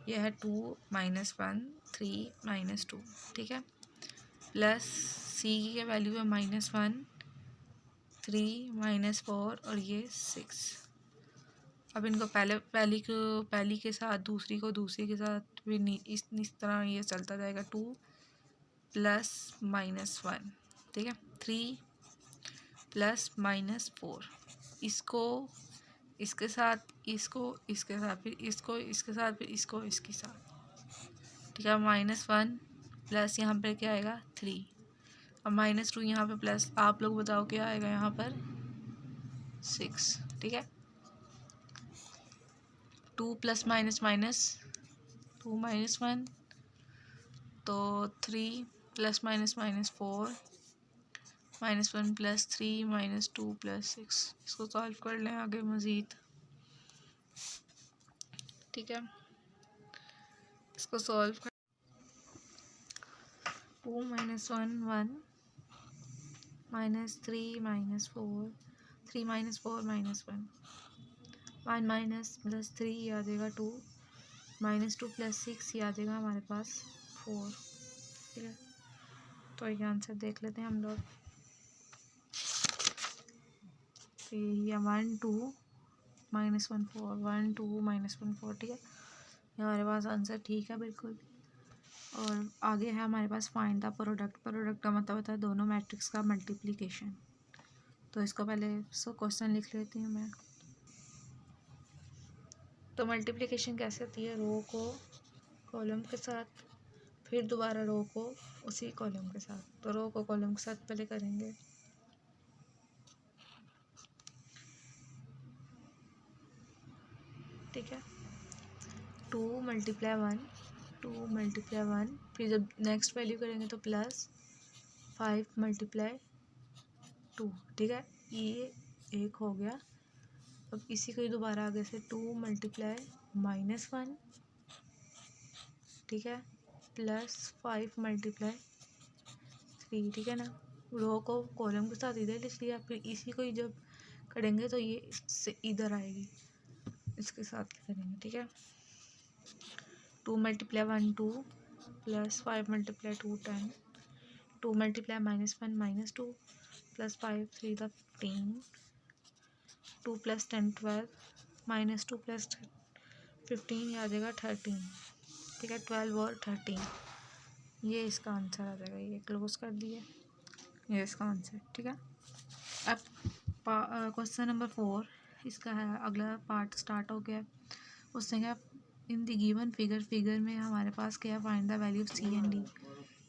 यह है 2 -1 3 -2, ठीक है। प्लस सी की वैल्यू है -1 3 -4 और ये 6। अब इनको पहली के साथ दूसरी को दूसरी के साथ फिर इस तरह ये चलता जाएगा। 2 प्लस -1, ठीक है। 3 प्लस -4, इसको इसके साथ, इसको इसके साथ, फिर इसको इसके साथ, फिर इसको इसके साथ, ठीक है। -1 प्लस यहाँ पर क्या आएगा 3। अब -2 यहाँ पे प्लस, आप लोग बताओ क्या आएगा यहाँ पर 6, ठीक है। 2 प्लस माइनस माइनस 2 -1, तो 3 plus minus minus 4 -1 plus 3 -2 plus 6। इसको सॉल्व कर लें आगे मज़ीद, ठीक है। इसको सॉल्व कर 2 -1 1 -3 -4 3 -4 -1 1 माइनस प्लस 3 आ जाएगा 2 -2 प्लस 6 आ जाएगा हमारे पास 4, ठीक है। तो ये आंसर देख लेते हैं हम लोग। तो यही है 1 2 -1 4 1 2 -1 4, ठीक है। ये हमारे पास आंसर ठीक है बिल्कुल। और आगे है हमारे पास फाइंड द प्रोडक्ट। प्रोडक्ट का मतलब होता है दोनों मैट्रिक्स का मल्टीप्लिकेशन। तो इसको पहले क्वेश्चन लिख लेती हूँ मैं। तो मल्टीप्लिकेशन कैसे होती है, रो को कॉलम के साथ, फिर दोबारा रो को उसी कॉलम के साथ। तो रो को कॉलम के साथ पहले करेंगे, ठीक है। 2 × 1 2 × 1, फिर जब नेक्स्ट वैल्यू करेंगे तो प्लस 5 × 2, ठीक है। ये एक हो गया। अब इसी को ही दोबारा आगे से 2 × -1, ठीक है, प्लस 5 × 3, ठीक है ना। रो को कॉलम के साथ इधर लिख लिया, फिर इसी को ही जब करेंगे तो ये इससे इधर आएगी, इसके साथ करेंगे, ठीक है। 2 × 1 2 प्लस 5 × 2 10, 2 × -1 -2 प्लस 5 3 15, 2 + 10 12, -2 + 15 ये आ जाएगा 13, ठीक है। 12 और 13, ये इसका आंसर आ जाएगा। ये क्लोज कर दिए, ये इसका आंसर, ठीक है। अब क्वेश्चन नंबर 4 इसका है, अगला पार्ट स्टार्ट हो गया। उसने क्या, इन द गिवन फिगर में हमारे पास क्या है, find the value of C and D.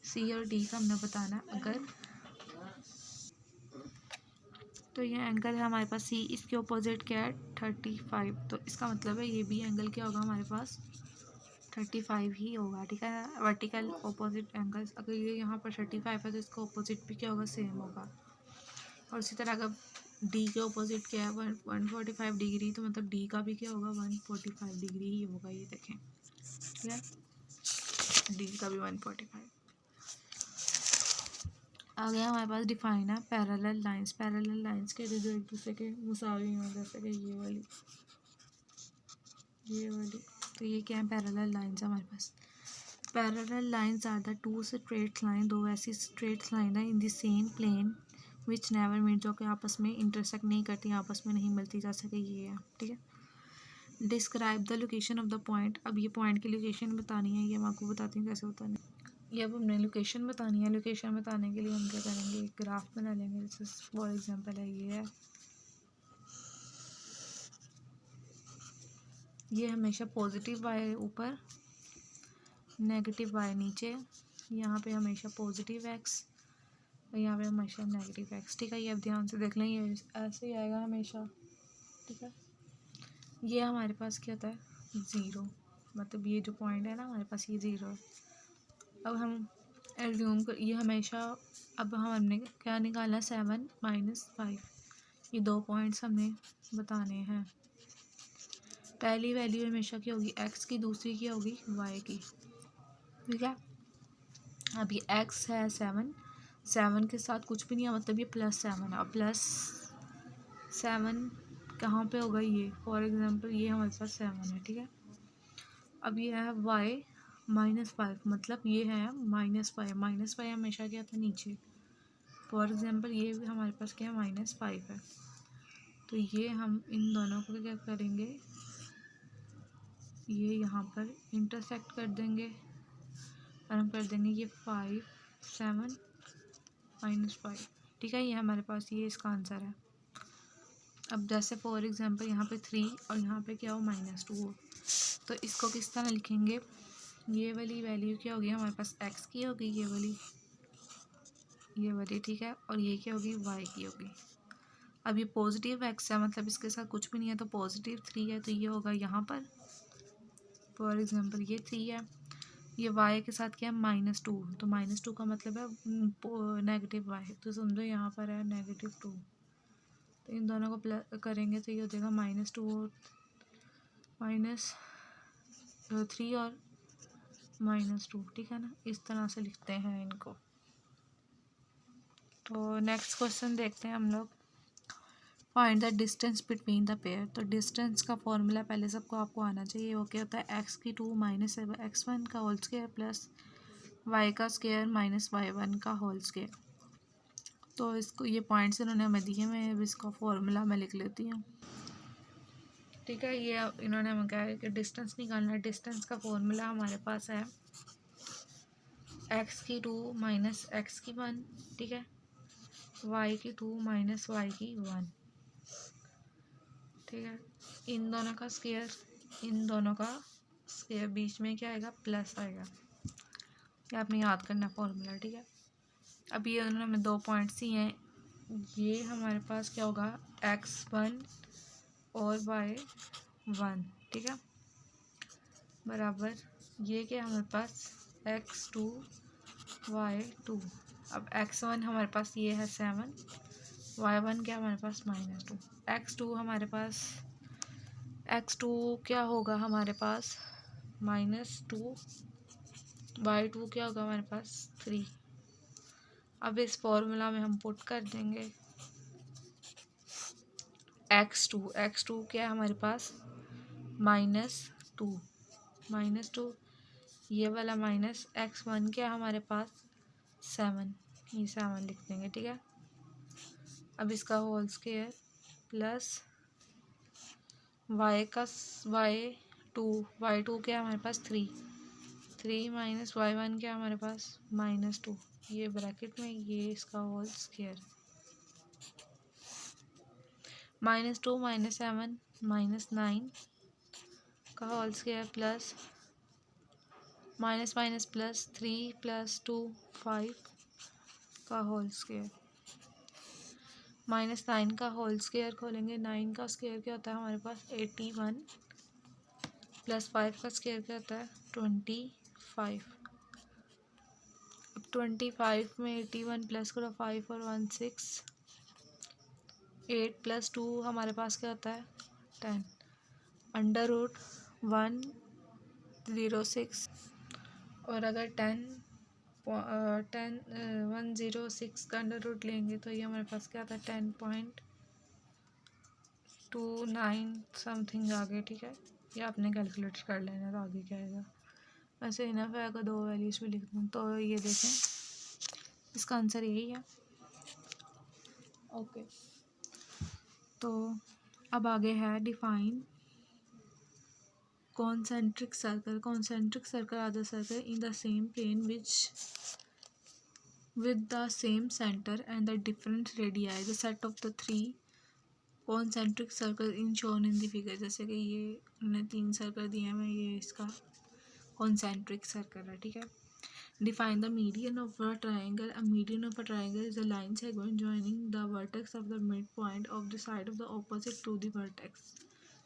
C और डी का हमने बताना है। अगर तो ये एंगल है हमारे पास सी, इसके ऑपोजिट क्या है 35। तो इसका मतलब है ये भी एंगल क्या होगा हमारे पास 35 ही होगा, ठीक है। वर्टिकल ऑपोजिट एंगल्स, अगर ये यहाँ पर 35 है तो इसका ऑपोजिट भी क्या होगा, सेम होगा। और इसी तरह अगर डी के ऑपोजिट क्या है 145 डिग्री, तो मतलब डी का भी क्या होगा 145 डिग्री ही होगा। ये देखें, ठीक है, डी का भी 145। आ गया हमारे पास डिफाइन है पैरेलल लाइंस। पैरेलल लाइंस के जो एक दूसरे के मुसावी हैं, जैसे कि ये वाली, तो ये क्या है, पैरेलल लाइंस हमारे पास। Parallel lines are the two straight line, दो ऐसी स्ट्रेट लाइन है in the same plane which never meet, जो कि आपस में इंटरसेक्ट नहीं करती, आपस में नहीं मिलती, जैसे कि ये है, ठीक है। Describe the location of the point. अब ये पॉइंट की लोकेशन बतानी है, ये मैं आपको बताती हूँ कैसे बतानी है। ये अब हमने लोकेशन बतानी है। लोकेशन बताने के लिए हम क्या करेंगे, एक ग्राफ बना लेंगे। जैसे फॉर एग्जांपल है, ये हमेशा पॉजिटिव वाई है ऊपर, नेगेटिव वाई नीचे, यहाँ पे हमेशा पॉजिटिव एक्स और यहाँ पे हमेशा नेगेटिव एक्स, ठीक है। ये अब ध्यान से देख लें, ये ऐसे ही आएगा हमेशा, ठीक है। ये हमारे पास क्या होता है 0, मतलब ये जो पॉइंट है ना हमारे पास ये 0 है। अब हम एज्यूम कर, ये हमेशा, अब हमने क्या निकालना, 7 माइनस 5, ये 2 पॉइंट्स हमने बताने हैं। पहली वैल्यू हमेशा क्या होगी, x की, दूसरी क्या होगी, y की, ठीक है। अब ये x है 7, 7 के साथ कुछ भी नहीं है, मतलब ये +7 है। अब +7 कहाँ पे होगा, ये फॉर एग्जांपल ये हमारे पास 7 है, ठीक है। अब ये है y -5, मतलब ये है -5, -5 हमेशा क्या था, नीचे। फॉर एग्जांपल ये भी हमारे पास क्या है, -5 है। तो ये हम इन दोनों को क्या करेंगे, ये यहाँ पर इंटरसेक्ट कर देंगे और हम कर देंगे ये 5 7 -5, ठीक है। ये हमारे पास ये इसका आंसर है। अब जैसे फॉर एग्जांपल यहाँ पे 3 और यहाँ पे क्या हो, -2 हो, तो इसको किस तरह लिखेंगे, ये वाली वैल्यू क्या होगी हमारे पास, x की होगी, ये वाली, ठीक है। और ये क्या होगी, y की होगी। अब ये पॉजिटिव x है, मतलब इसके साथ कुछ भी नहीं है, तो +3 है, तो ये होगा यहाँ पर। फॉर एग्जांपल ये 3 है, ये y के साथ क्या है, -2, तो -2 का मतलब है नेगेटिव y, तो समझो यहाँ पर है -2। तो इन दोनों को प्लस करेंगे तो ये हो जाएगा -2 और -3 और -2, ठीक है ना। इस तरह से लिखते हैं इनको। तो नेक्स्ट क्वेश्चन देखते हैं हम लोग। Find the distance between the pair. तो डिस्टेंस का फॉर्मूला पहले सबको आपको आना चाहिए। वो क्या होता है, x2 माइनस x1 का होल स्क्वायर प्लस y का स्क्वायर माइनस y1 का होल स्क्वायर। तो इसको ये पॉइंट्स इन्होंने हमें दिए, मैं अब इसका फॉर्मूला मैं लिख लेती हूँ, ठीक है। ये इन्होंने हमें कहा है कि डिस्टेंस निकालना है। डिस्टेंस का फॉर्मूला हमारे पास है x2 माइनस x1, ठीक है, y2 माइनस y1, ठीक है। इन दोनों का स्क्वायर, इन दोनों का स्क्वायर, बीच में क्या आएगा, प्लस आएगा। ये आपने याद करना फॉर्मूला, ठीक है। अब ये उन्होंने हमें 2 पॉइंट्स ही हैं, ये हमारे पास क्या होगा, x1 और y1, ठीक है, बराबर ये क्या हमारे पास x2 y2। अब x1 हमारे पास ये है 7, y1 क्या हमारे पास -2, x2 हमारे पास, x2 क्या होगा हमारे पास -2, y2 क्या होगा हमारे पास 3। अब इस फॉर्मूला में हम पुट कर देंगे x2 क्या है हमारे पास -2, ये वाला माइनस x1 क्या है हमारे पास 7, ये 7 लिख देंगे, ठीक है। अब इसका होल स्क्वायर प्लस y2 क्या है हमारे पास 3 माइनस y1 क्या है हमारे पास -2, ये ब्रैकेट में ये इसका होल स्क्वायर, -2 -7 -9 का whole square plus minus minus plus 3 + 2 5 का होल स्क्वायर, -9 का होल स्क्वायर खोलेंगे, 9 का स्क्वायर क्या होता है हमारे पास 81 + 5 का स्क्वायर क्या होता है 25। अब 25 में 81 प्लस करो 5 और 1 6, 8 + 2 हमारे पास क्या होता है 10, √106। और अगर 106 का अंडर रूट लेंगे तो ये हमारे पास क्या आता है 10.29 समथिंग आगे, ठीक है। ये आपने कैलकुलेट कर लेना तो आगे क्या आएगा। वैसे इनफ है, अगर 2 वैल्यूज भी लिख दूँ तो ये देखें इसका आंसर यही है, ओके। तो अब आगे है define concentric circle are the circle in the same plane which with the same center and the different radii, the set of the 3 concentric circle in shown in the figure। जैसे कि ये उन्होंने 3 सर्कल दिए हैं, ये इसका concentric circle है, ठीक है। Define the median of a triangle। A median of a triangle is a line segment joining the vertex of the midpoint of the side of the opposite to the vertex।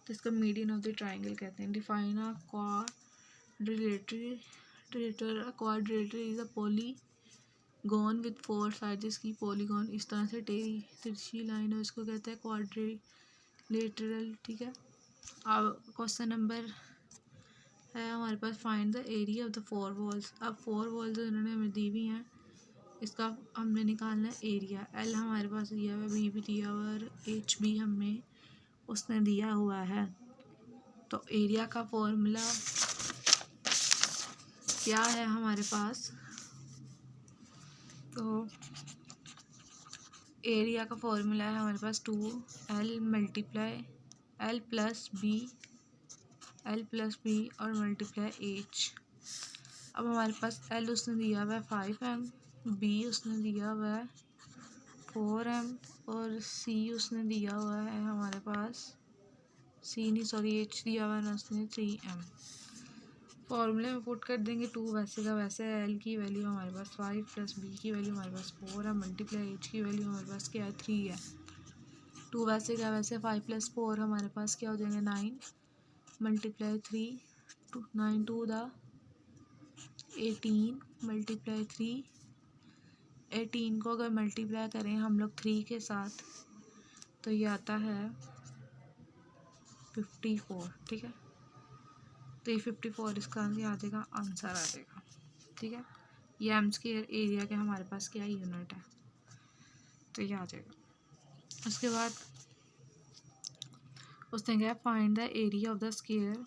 तो इसका मीडियन ऑफ द ट्राइंगल कहते हैं। Define a quadrilateral quadrilateral is a polygon with 4 side, जिसकी पॉलीगॉन इस तरह से तिरछी लाइन है, इसको कहते हैं क्वाड्रिलेटरल। ठीक है, अब क्वेश्चन नंबर है हमारे पास, find the area of the 4 walls. अब 4 वॉल्स इन्होंने हमें दी हुई हैं, इसका हमने निकालना है एरिया। एल हमारे पास दिया हुआ है, बी भी दिया हुआ है और एच भी हमें उसने दिया हुआ है। तो एरिया का फॉर्मूला क्या है हमारे पास, तो एरिया का फॉर्मूला है हमारे पास 2L multiply L plus B और मल्टीप्लाई H। अब हमारे पास L उसने दिया हुआ है 5M, B उसने दिया हुआ है 4M और C उसने दिया हुआ है हमारे पास H दिया हुआ है उसने 3M। फॉर्मूले में पुट कर देंगे 2 वैसे का वैसे, L की वैल्यू हमारे पास 5 प्लस B की वैल्यू हमारे पास 4 है, मल्टीप्लाई H की वैल्यू हमारे पास क्या है 3 है। 2 वैसे का वैसे, 5 प्लस 4 हमारे पास क्या हो जाएंगे 9, मल्टीप्लाई 3 9 2 द 18 मल्टीप्लाई 3, 18 को अगर मल्टीप्लाई करें हम लोग 3 के साथ तो ये आता है 54। ठीक है, तो ये 54 इसका आ जाएगा, आंसर आ जाएगा। ठीक है, ये एम स्क्वायर एरिया के हमारे पास क्या यूनिट है, तो ये आ जाएगा। उसके बाद उसने क्या, find the area of the square.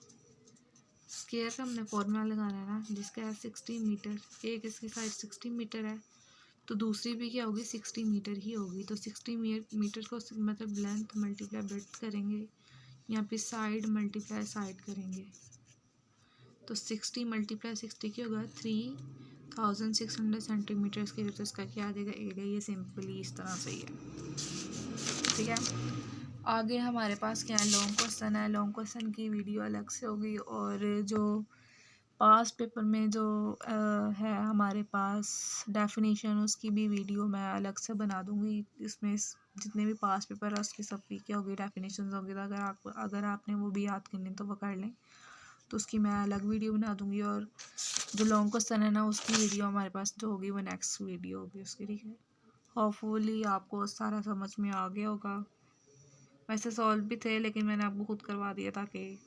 Square का हमने फॉर्मूला लगाना है ना, जिसका है 60 मीटर। एक इसकी साइड 60 मीटर है तो दूसरी भी क्या होगी 60 मीटर ही होगी। तो 60 मीटर को मतलब लेंथ मल्टीप्लाई ब्रेड्थ करेंगे, यहाँ पे साइड मल्टीप्लाई साइड करेंगे, तो 60 मल्टीप्लाई 60 क्या होगा 3600 सेंटीमीटर के, तो इसका क्या आ जाएगा एरिया। ये सिंपली इस तरह से ही है। ठीक है, आगे हमारे पास क्या है, लॉन्ग क्वेश्चन है। लॉन्ग क्वेश्चन की वीडियो अलग से होगी, और जो पास पेपर में जो है हमारे पास डेफिनेशन, उसकी भी वीडियो मैं अलग से बना दूंगी। इसमें जितने भी पास पेपर है उसकी सब की क्या होगी डेफिनेशन होगी, तो अगर आपने वो भी याद करनी तो वो कर लें, तो उसकी मैं अलग वीडियो बना दूंगी। और जो लॉन्ग क्वेश्चन है ना, उसकी वीडियो हमारे पास जो होगी वो नेक्स्ट वीडियो होगी उसकी। ठीक है, होपफुली आपको सारा समझ में आ गया होगा। वैसे सॉल्व भी थे, लेकिन मैंने आपको खुद करवा दिया ताकि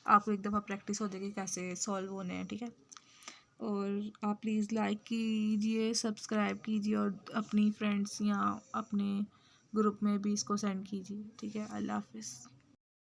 आपको एक दफ़ा प्रैक्टिस हो जाएगी कैसे सॉल्व होने हैं। ठीक है, और आप प्लीज़ लाइक कीजिए, सब्सक्राइब कीजिए और अपनी फ्रेंड्स या अपने ग्रुप में भी इसको सेंड कीजिए। ठीक है, अल्लाह हाफिज़।